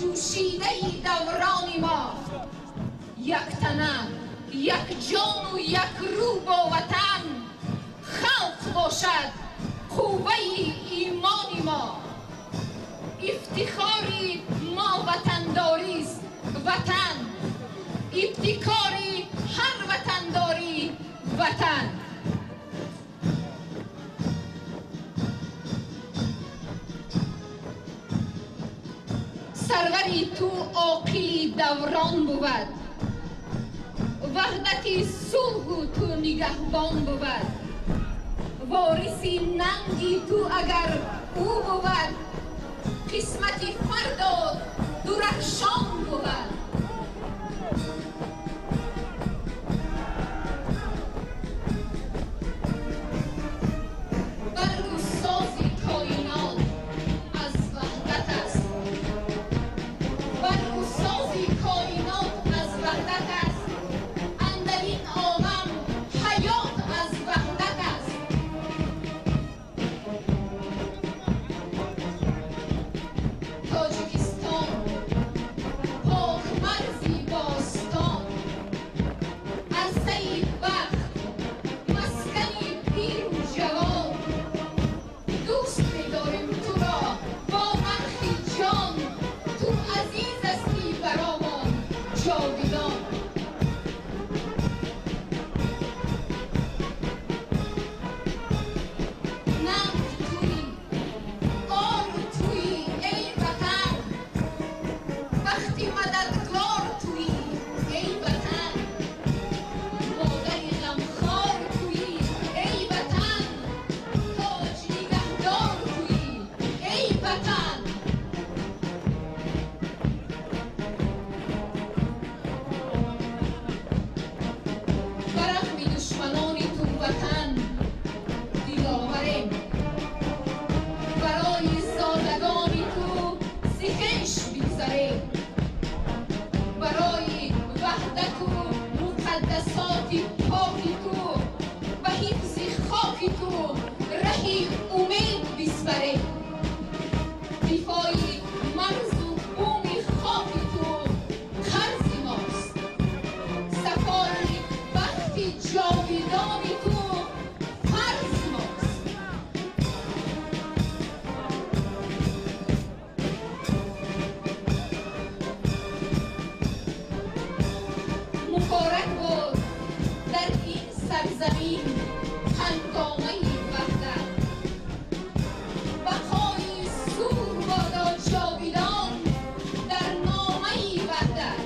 جوشیده ای دوران ما، یک تنم، یک جان و یک رو با وطن. خلق باشد قوه ایمان ما، افتخاری ما وطنداری است. وطن ابتکاری هر وطنداری وطن. سروری تو عاقلی دوران بود، وحدتی صلح تو نگهبان بود. وارثی ننگی تو اگر او بود، قسمتی فردا درخشان بود. برگ و سازی کائنات از وحدت است. برگ و سازی کائنات از وحدت است. اندرین عالم حیات از وحدت است. تاجیکستان پاک مرزی باستان، عرصه وقت مسکنی پیر و جوان. دوست می‌داریم تو را با نرخی جان، تو عزیز هستی برامان جاودان. ننگ تویی، آر تویی ای وطن، وقتی مددگار تویی ای وطن. مادر غمخوار تویی ای وطن، تاج نگهدار تویی ای وطن. برغم دشمنان تو وطن دلاوریم، برای زادگان تو زخش بگذریم. برای وحدت و مقدسات پاک تو و حفظ خاک تو رهی امید بسپریم. دفاع مرز و بوم خاک تو قرض ماست. صفای وقت جاودان تو فرض ماست. مبارک باد در این سرزمین هنگامه وحدت. بقای سور بادا جاودان در نامه وحدت.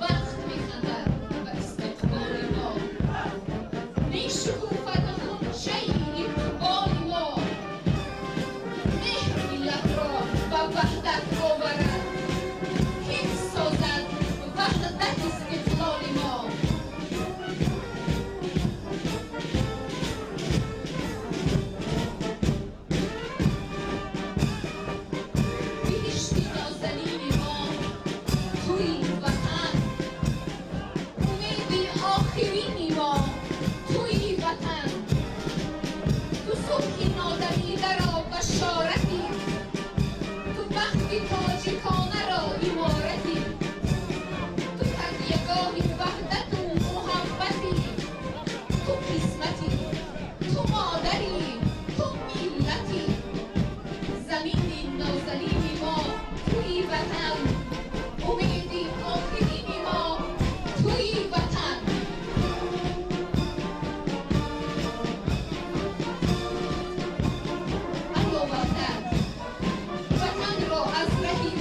وقت می‌خندد به استقبال ما، می‌شکوفد غنچه اقبال ما. مهر ملت را به وحدت آورد، حفظ سازد وحدت استقلال ما. بهشتی نازنین ما توی وطن، امید آخرین ما توی وطن. تو صبح نادمیده را بشارتی، تو بخت تاجیکانه را عمارتی. تو تکیهگاه وحدت و محبتی، تو قسمتی، تو مادری، تو ملتی. زمین نازنین ما توی وطن، امید آخرین ما توی وطن. اما وحدت وطن را از رهی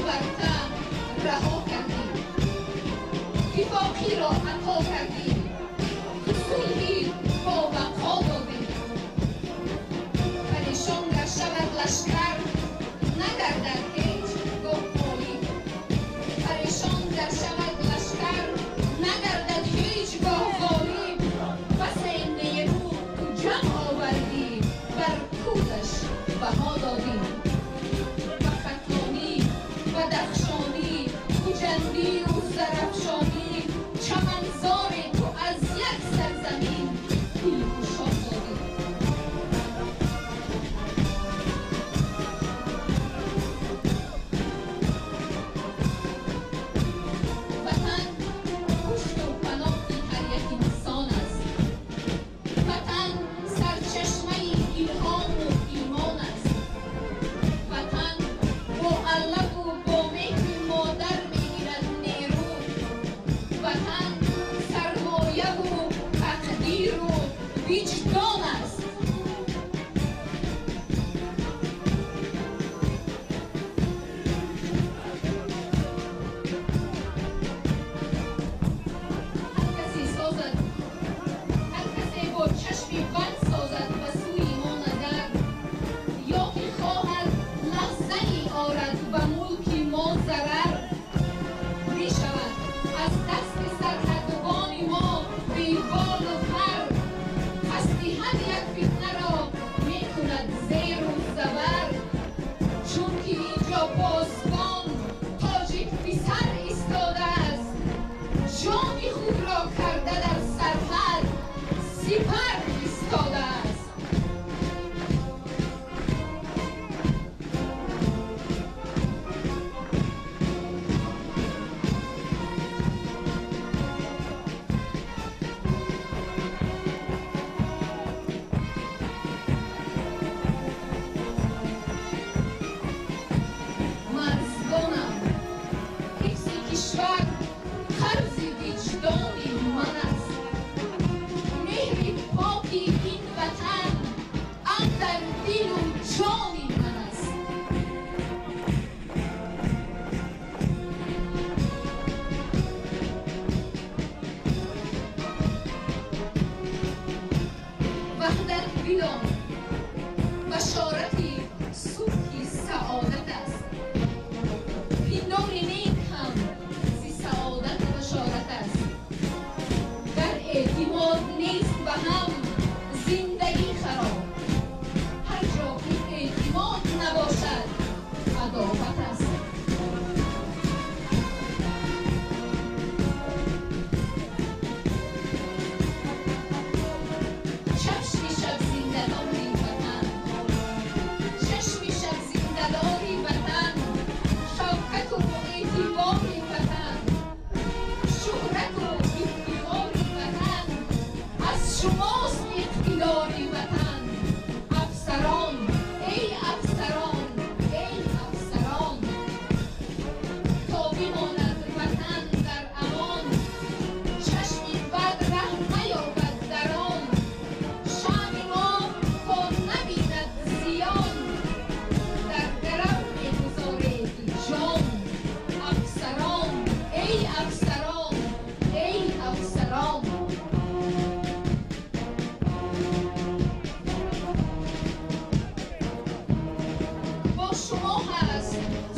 با شما هست